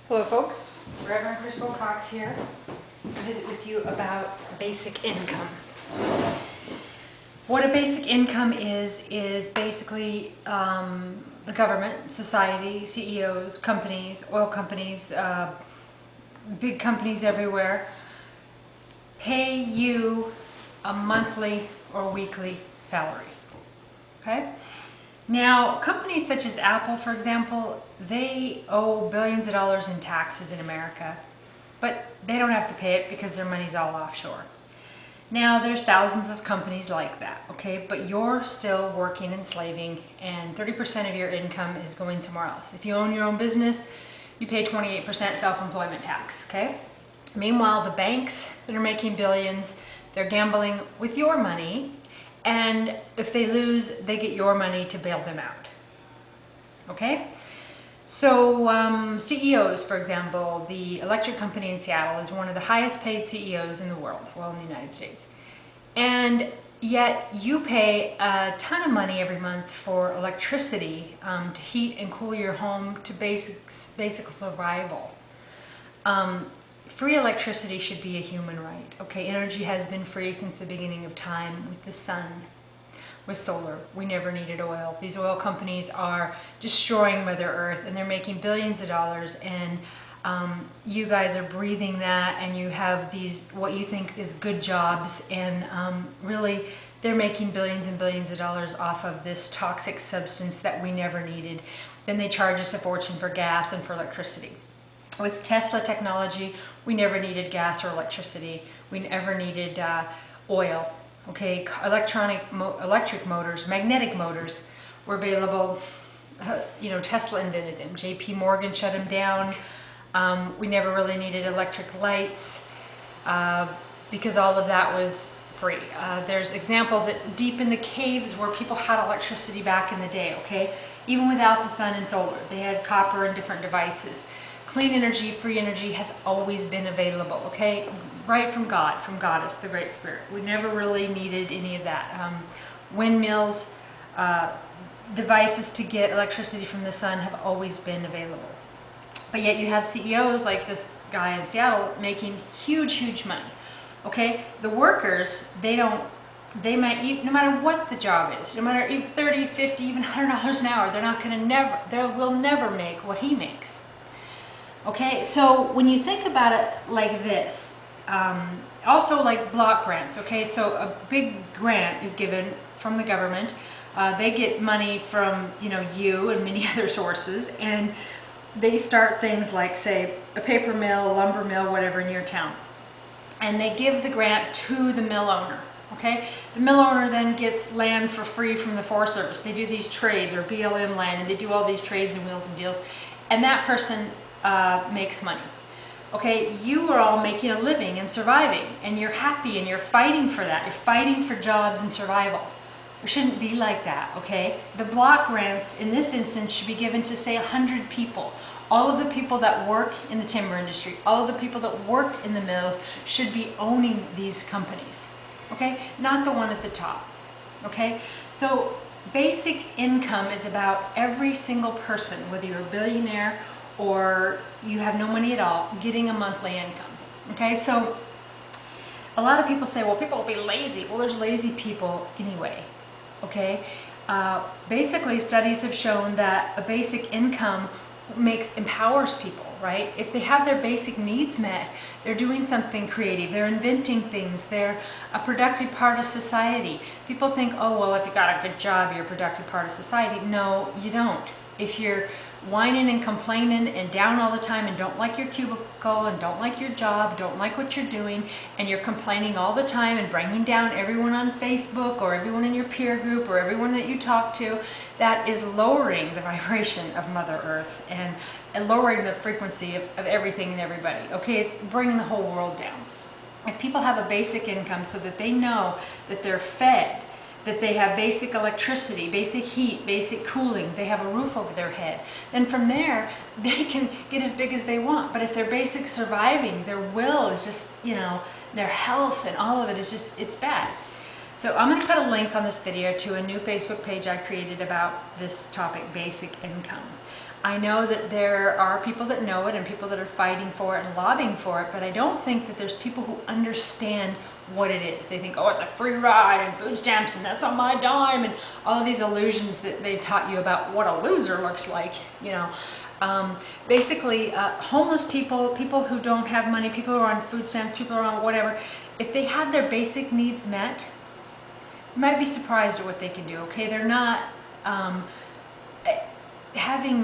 Hello folks, Reverend Crystal Cox here to visit with you about basic income. What a basic income is basically the government, society, CEOs, companies, oil companies, big companies everywhere pay you a monthly or weekly salary, okay? Now, companies such as Apple, for example, they owe billions of dollars in taxes in America, but they don't have to pay it because their money's all offshore. Now, there's thousands of companies like that, okay? But you're still working and slaving, and 30% of your income is going somewhere else. If you own your own business, you pay 28% self-employment tax, okay? Meanwhile, the banks that are making billions, they're gambling with your money, and if they lose, they get your money to bail them out, okay? So CEOs, for example, the electric company in Seattle is one of the highest paid CEOs in the world, well, in the United States. And yet you pay a ton of money every month for electricity to heat and cool your home to basic survival. Free electricity should be a human right. Okay, energy has been free since the beginning of time with the sun, with solar. We never needed oil. These oil companies are destroying Mother Earth, and they're making billions of dollars, and you guys are breathing that, and you have these, what you think is good jobs, and really they're making billions and billions of dollars off of this toxic substance that we never needed. Then they charge us a fortune for gas and for electricity. With Tesla technology, we never needed gas or electricity. We never needed oil. Okay, electric motors, magnetic motors were available. You know, Tesla invented them. JP Morgan shut them down. We never really needed electric lights because all of that was free. There's examples that deep in the caves where people had electricity back in the day, okay? Even without the sun and solar, they had copper and different devices. Clean energy, free energy has always been available, okay? Right from God, from Goddess, the Great Spirit. We never really needed any of that. Windmills, devices to get electricity from the sun have always been available. But yet you have CEOs like this guy in Seattle making huge, huge money, okay? The workers, they might, no matter what the job is, no matter even 30, 50, even $100 an hour, they will never make what he makes. Okay, so when you think about it like this, also like block grants, okay, so a big grant is given from the government. They get money from, you and many other sources, and they start things like, say, a paper mill, a lumber mill, whatever in your town. And they give the grant to the mill owner, okay? The mill owner then gets land for free from the Forest Service. They do these trades, or BLM land, and they do all these trades and wheels and deals, and that person makes money. Okay, you are all making a living and surviving, and you're happy and you're fighting for that. You're fighting for jobs and survival. It shouldn't be like that, okay? The block grants in this instance should be given to, say, 100 people. All of the people that work in the timber industry, all of the people that work in the mills should be owning these companies, okay? Not the one at the top, okay? So basic income is about every single person, whether you're a billionaire or you have no money at all, getting a monthly income, okay? So a lot of people say, well, people will be lazy. Well, there's lazy people anyway, okay? Basically, studies have shown that a basic income empowers people, right? If they have their basic needs met, they're doing something creative, they're inventing things, they're a productive part of society. People think, oh, well, if you got a good job, you're a productive part of society. No, you don't. If you're whining and complaining and down all the time and don't like your cubicle and don't like your job, don't like what you're doing, and you're complaining all the time and bringing down everyone on Facebook or everyone in your peer group or everyone that you talk to, that is lowering the vibration of Mother Earth and lowering the frequency of everything and everybody, okay? Bringing the whole world down. If people have a basic income so that they know that they're fed, that they have basic electricity, basic heat, basic cooling, they have a roof over their head, then from there, they can get as big as they want. But if their basic surviving, their will is just, their health and all of it is just, it's bad. So I'm going to put a link on this video to a new Facebook page I created about this topic, basic income. I know that there are people that know it and people that are fighting for it and lobbying for it, but I don't think that there's people who understand what it is. They think, oh, it's a free ride and food stamps and that's on my dime, and all of these illusions that they taught you about what a loser looks like, you know. Basically, homeless people, people who don't have money, people who are on food stamps, people who are on whatever, if they had their basic needs met, you might be surprised at what they can do, okay? They're not, having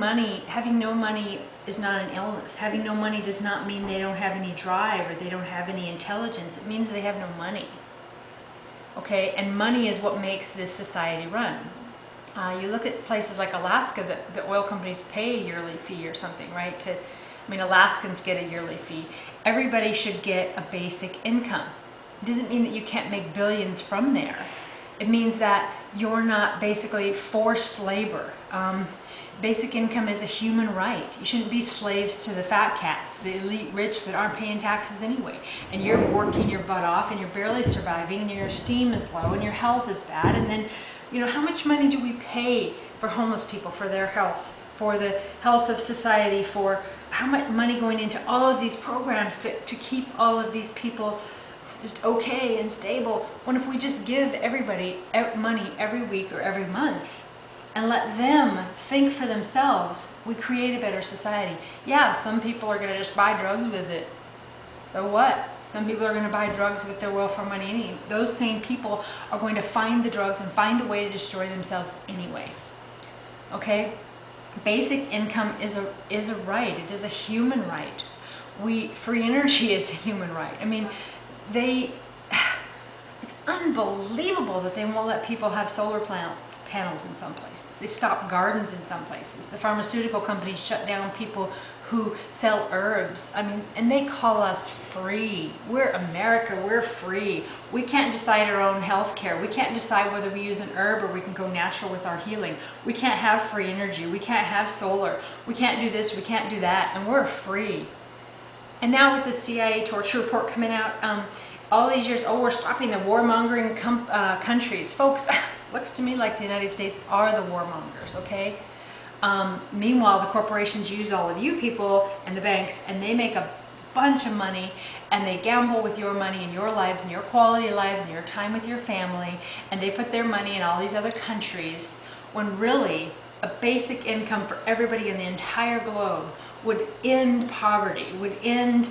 no money is not an illness. Having no money does not mean they don't have any drive or they don't have any intelligence. It means they have no money, okay? And money is what makes this society run. You look at places like Alaska, that the oil companies pay a yearly fee or something, right? I mean, Alaskans get a yearly fee. Everybody should get a basic income. It doesn't mean that you can't make billions from there. It means that you're not basically forced labor. Basic income is a human right. You shouldn't be slaves to the fat cats, the elite rich that aren't paying taxes anyway. And you're working your butt off and you're barely surviving and your esteem is low and your health is bad. And then, you know, how much money do we pay for homeless people, for their health, for the health of society, for how much money going into all of these programs to keep all of these people just okay and stable, when if we just give everybody money every week or every month and let them think for themselves, we create a better society. Yeah, some people are going to just buy drugs with it. So what? Some people are going to buy drugs with their welfare money. Those same people are going to find the drugs and find a way to destroy themselves anyway. Okay? Basic income is a right. It is a human right. Free energy is a human right. I mean, it's unbelievable that they won't let people have solar panels in some places. They stop gardens in some places. The pharmaceutical companies shut down people who sell herbs. I mean, and they call us free. We're America, we're free. We can't decide our own health care. We can't decide whether we use an herb or we can go natural with our healing. We can't have free energy. We can't have solar. We can't do this, we can't do that, and we're free. And now with the CIA torture report coming out, all these years, oh, we're stopping the warmongering countries. Folks, looks to me like the United States are the warmongers, okay? Meanwhile, the corporations use all of you people and the banks, and they make a bunch of money, and they gamble with your money and your lives and your quality of lives and your time with your family, and they put their money in all these other countries, when really a basic income for everybody in the entire globe would end poverty, would end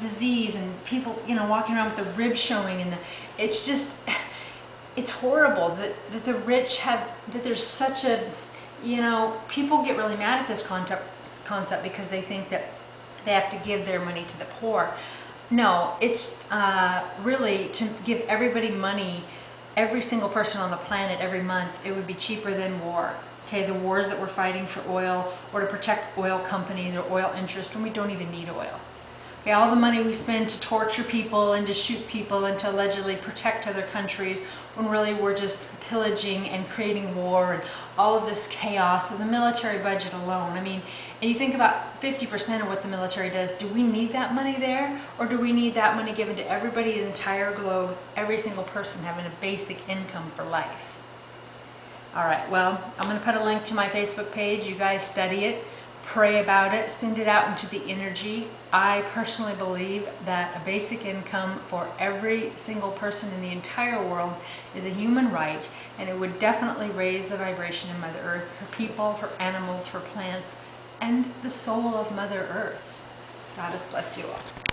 disease and people, you know, walking around with the ribs showing, and it's just, it's horrible that the rich have, that there's such a, you know, people get really mad at this concept because they think that they have to give their money to the poor. No, it's really to give everybody money, every single person on the planet every month. It would be cheaper than war. Okay, the wars that we're fighting for oil or to protect oil companies or oil interests when we don't even need oil. Okay, all the money we spend to torture people and to shoot people and to allegedly protect other countries, when really we're just pillaging and creating war and all of this chaos of the military budget alone. I mean, and you think about 50% of what the military does. Do we need that money there? Or do we need that money given to everybody in the entire globe, every single person having a basic income for life? All right, well, I'm going to put a link to my Facebook page. You guys study it, pray about it, send it out into the energy. I personally believe that a basic income for every single person in the entire world is a human right, and it would definitely raise the vibration in Mother Earth, her people, her animals, her plants, and the soul of Mother Earth. God bless you all.